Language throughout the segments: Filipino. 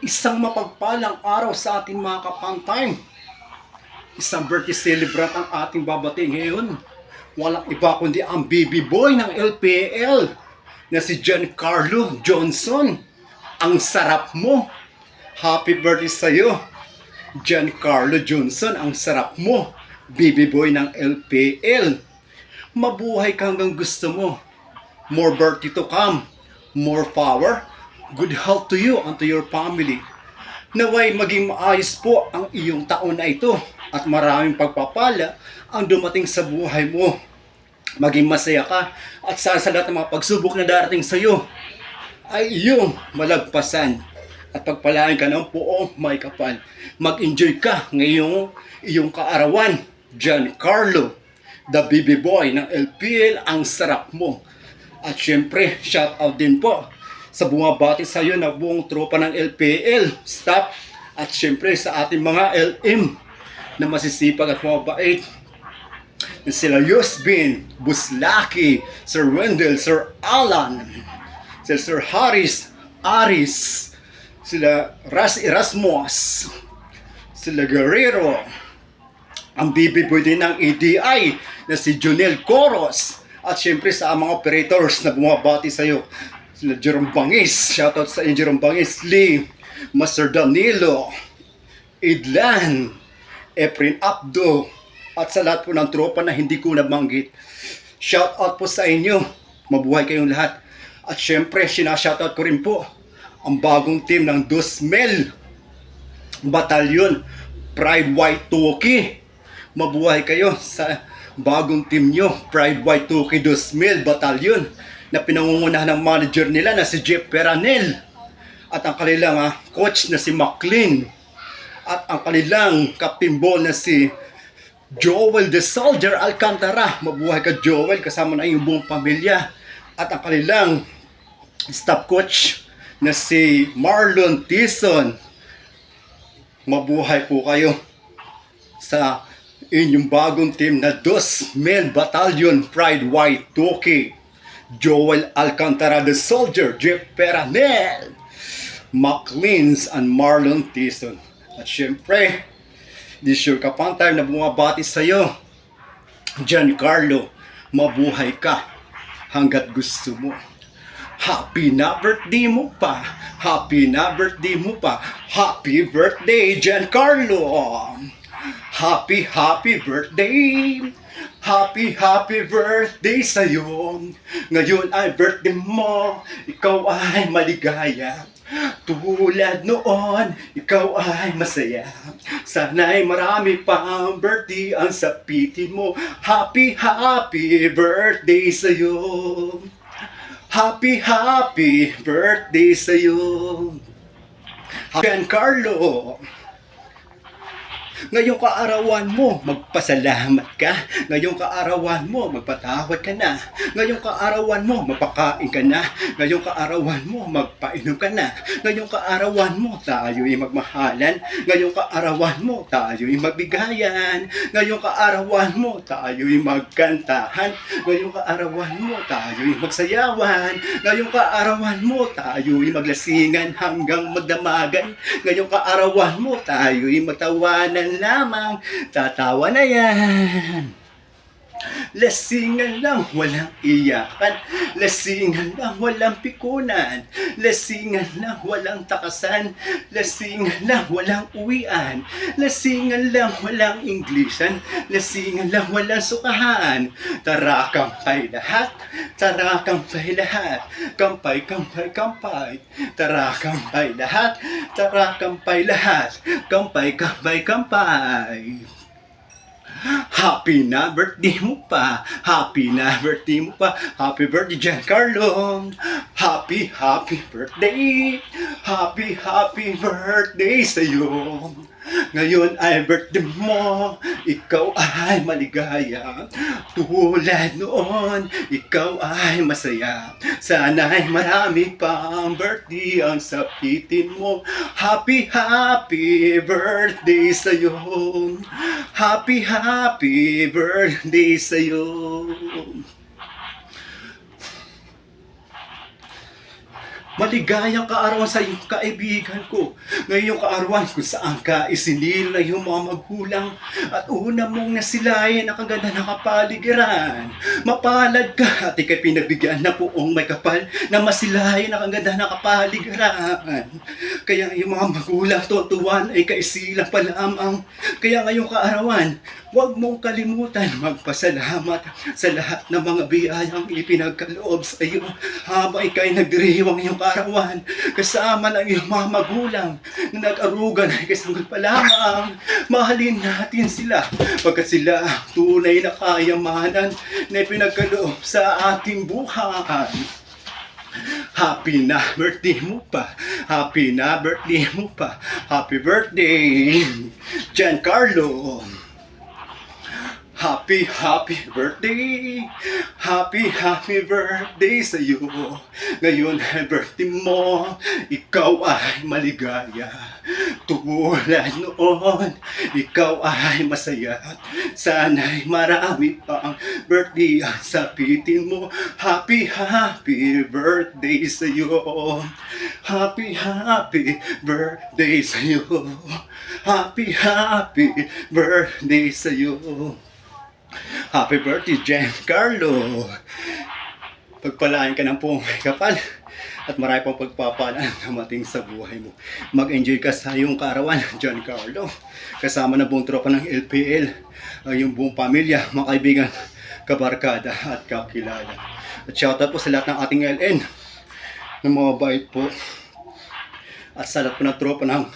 Isang mapagpalang araw sa ating mga kapantay. Isang birthday celebrant ang ating babati ngayon. Walang iba kundi ang baby boy ng LPL na si Giancarlo Johnson. Ang sarap mo. Happy birthday sa'yo, Giancarlo Johnson. Ang sarap mo, baby boy ng LPL. Mabuhay ka hanggang gusto mo. More birthday to come. More power. Good health to you and to your family. Naway maging maayos po ang iyong taon na ito at maraming pagpapala ang dumating sa buhay mo. Maging masaya ka at sa lahat ng mga pagsubok na darating sa iyo ay iyong malagpasan at pagpalain ka ng buong may kapal. Mag-enjoy ka ngayong iyong kaarawan. Giancarlo, the baby boy ng LPL, ang sarap mo. At syempre, shout out din po sa bumabati sa iyo na buong tropa ng LPL, staff, at syempre sa ating mga LM na masisipag at mabait. Sila Yusbin, Buslaki, Sir Wendell, Sir Alan, Sir Harris, Aris, sila Ras Erasmus, sila Guerrero, ang baby boy din ng ADI na si Jonel Coros, at syempre sa mga operators na bumabati sa iyo, sila Jerome Bangis, shoutout sa inyo Jerome Bangis, Lee, Master Danilo, Idlan, Efren Abdo, at sa lahat po ng tropa na hindi ko nabanggit. Shoutout po sa inyo, mabuhay kayong lahat. At syempre, sinashoutout ko rin po ang bagong team ng Dusmel Batalyon, Pride White Toki. Mabuhay kayo sa bagong team nyo, Pride White Toki Dusmel Batalyon, na pinangungunahan ng manager nila na si Jeff Peranel at ang kanilang coach na si McLean at ang kanilang captain ball na si Joel the Soldier Alcantara. Mabuhay ka Joel, kasama na iyong buong pamilya. At ang kanilang staff coach na si Marlon Tison. Mabuhay po kayo sa inyong bagong team na Dusmel Batalyon Pride White Toki. Joel Alcantara the Soldier, Jeff Peranel, McLeans, and Marlon Tison. At syempre, this your kapantay na bumabati sa iyo, Giancarlo, mabuhay ka hanggat gusto mo. Happy na birthday mo pa. Happy na birthday mo pa. Happy birthday, Giancarlo. Happy birthday. Happy birthday sa'yo. Ngayon ay birthday mo, ikaw ay maligaya. Tulad noon, ikaw ay masaya. Sana'y marami pang birthday ang sapitin mo. Happy birthday sa'yo. Happy birthday sa'yo. Giancarlo, ngayong kaarawan mo, magpasalamat ka. Ngayong kaarawan mo, magpatawad ka na. Ngayong kaarawan mo, magpakain ka na. Ngayong kaarawan mo, magpainom ka na. Ngayong kaarawan mo, tayo'y magmahalan. Ngayong kaarawan mo, tayo'y magbigayan. Ngayong kaarawan mo, tayo'y magkantahan. Ngayong kaarawan mo, tayo'y magsayawan. Ngayong kaarawan mo, tayo'y maglasingan hanggang magdamagan. Ngayong kaarawan mo, tayo'y magtawanan lamang, tatawa na yan. Lasingan lang, walang iyakan. Lasingan lang, walang pikunan. Lasingan lang, walang takasan. Lasingan lang, walang uwian. Lasingan lang, walang Inglesan. Lasingan lang, walang sukahan. Tara, kampay lahat. Tara, kampay lahat. Kampay, kampay, kampay. Tara, kampay lahat. Tara, kampay lahat. Kampay, kampay, kampay. Happy na birthday mo pa. Happy na birthday mo pa. Happy birthday, Giancarlo. Happy birthday. Happy birthday sa'yo. Ngayon ay birthday mo, ikaw ay maligaya. Tulad noon, ikaw ay masaya. Sana'y marami pang birthday ang sapitin mo. Happy birthday sa'yo. Happy birthday sa'yo. Maligayang kaarawan sa iyong kaibigan ko. Ngayong kaarawan kung saan ka isinila yung mga magulang at una mong nasilayan ang kaganda ng kapaligiran. Mapalad ka at ikay pinagbigyan na poong may kapal na masilayan ang kaganda ng kapaligiran. Kaya yung mga magulang tutuan ay kaisilang pa lamang. Kaya ngayong kaarawan, huwag mong kalimutan magpasalamat sa lahat ng mga biyayang ipinagkaloob sa iyo habang ikay nagdiriwang iyong kaarawan kasama ng iyong mga magulang na nag-arugan ay kasanggol pa lamang. Mahalin natin sila pagkat sila ang tunay na kayamanan na ipinagkaloob sa ating buhay. Happy na birthday mo pa. Happy na birthday mo pa. Happy birthday, Giancarlo. Happy birthday. Happy birthday sa iyo. Ngayon ay birthday mo. Ikaw ay maligaya. Tulad noon, ikaw ay masaya. Sana'y marami pang birthday ang sapitin mo. Happy birthday sa iyo. Happy birthday sa iyo. Happy birthday sa iyo. Happy birthday, Giancarlo! Pagpalain ka ng puong may kapal at marami pang pagpapala ang dumating sa buhay mo. Mag-enjoy ka sa iyong kaarawan, Giancarlo. Kasama na buong tropa ng LPL, ang iyong buong pamilya, mga kaibigan, kabarkada at kakilala. At shoutout po sa lahat ng ating LN ng mga bait po. At sa lahat po ng tropa ng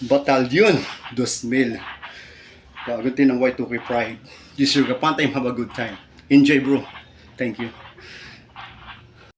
Batalyon 2000. Bagutin ng Y2K Pride. This is your Kapantay. Have a good time. Enjoy, bro. Thank you.